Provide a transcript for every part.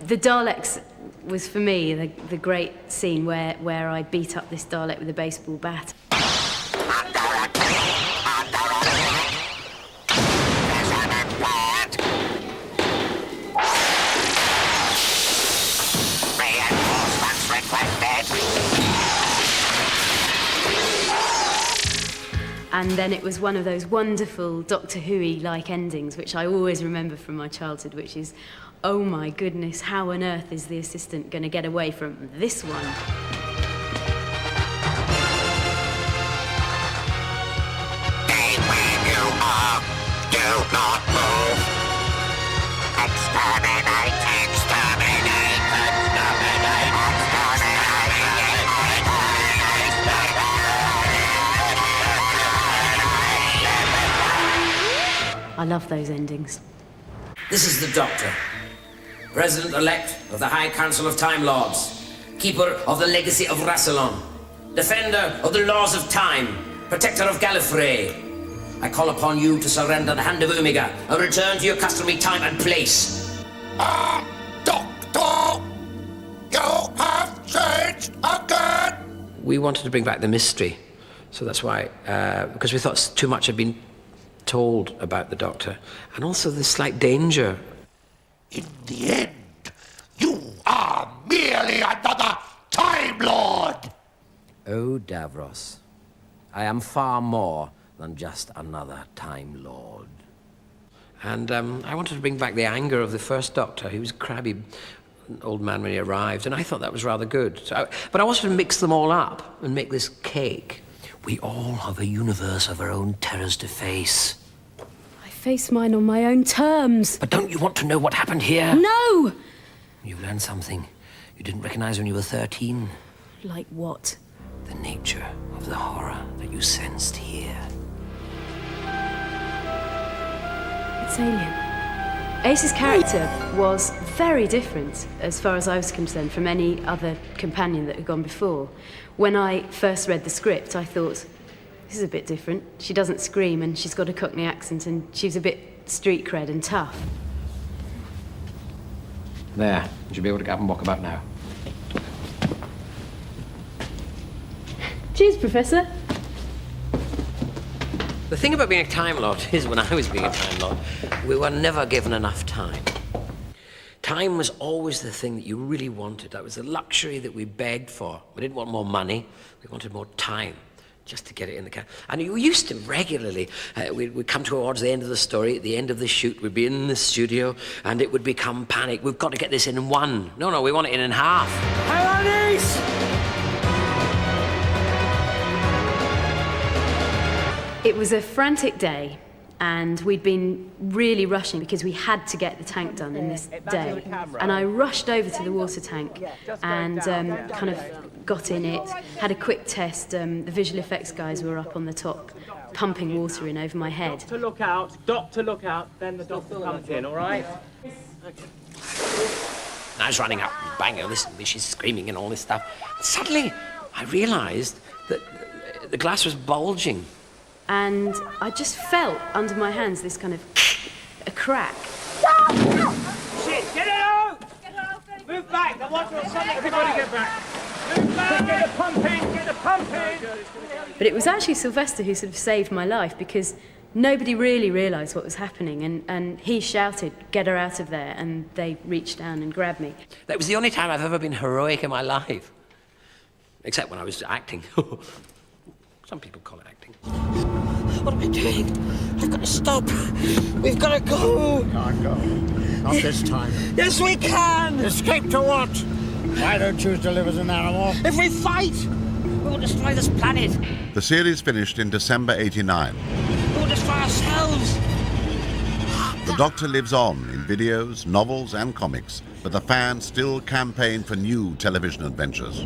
The Daleks was, for me, the great scene where I beat up this Dalek with a baseball bat. And then it was one of those wonderful Doctor Who-y-like endings, which I always remember from my childhood, which is, oh my goodness, how on earth is the assistant going to get away from this one? Stay where you are. Do not move. Exterminate, exterminate, exterminate, I love those endings. This is the Doctor, President-elect of the High Council of Time Lords, Keeper of the Legacy of Rassilon, Defender of the Laws of Time, Protector of Gallifrey. I call upon you to surrender the Hand of Omega and return to your customary time and place. Doctor! You have changed again! We wanted to bring back the mystery, so that's why, because we thought too much had been told about the Doctor, and also the slight danger. In the end, you are merely another Time Lord! Oh, Davros, I am far more than just another Time Lord. And I wanted to bring back the anger of the first Doctor. He was a crabby old man when he arrived, and I thought that was rather good. But I wanted to mix them all up and make this cake. We all have a universe of our own terrors to face. I face mine on my own terms. But don't you want to know what happened here? No! You've learned something you didn't recognize when you were 13. Like what? The nature of the horror that you sensed here. It's alien. Ace's character was very different, as far as I was concerned, from any other companion that had gone before. When I first read the script, I thought, this is a bit different. She doesn't scream, and she's got a Cockney accent, and she's a bit street cred and tough. There. You should be able to get up and walk about now. Cheers, Professor. The thing about being a Time Lord is, when I was being a Time Lord, we were never given enough time. Time was always the thing that you really wanted. That was the luxury that we begged for. We didn't want more money. We wanted more time, just to get it in the can. And we used to regularly, we'd come towards the end of the story, at the end of the shoot, we'd be in the studio, and it would become panic. We've got to get this in one. No, we want it in half. It was a frantic day, and we'd been really rushing because we had to get the tank done in this day. And I rushed over to the water tank and kind of got in it, had a quick test. The visual effects guys were up on the top, pumping water in over my head. Doctor, look out, then the doctor comes in, all right? I was running up, banging, she's screaming and all this stuff. Suddenly, I realised that the glass was bulging. And I just felt under my hands this kind of a crack. Shit, get it out! Move back, the water will suddenly everybody get back. Move back, get the pump in! But it was actually Sylvester who sort of saved my life, because nobody really realised what was happening, and he shouted, "Get her out of there," and they reached down and grabbed me. That was the only time I've ever been heroic in my life. Except when I was acting. Some people call it acting. What are we doing? I've got to stop. We've got to go. Can't go. Not this time. Yes, we can. Escape to what? I don't choose to live as an animal. If we fight, we will destroy this planet. The series finished in December '89. We will destroy ourselves. The Doctor lives on in videos, novels and comics, but the fans still campaign for new television adventures.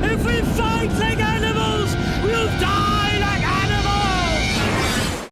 If we fight like animals,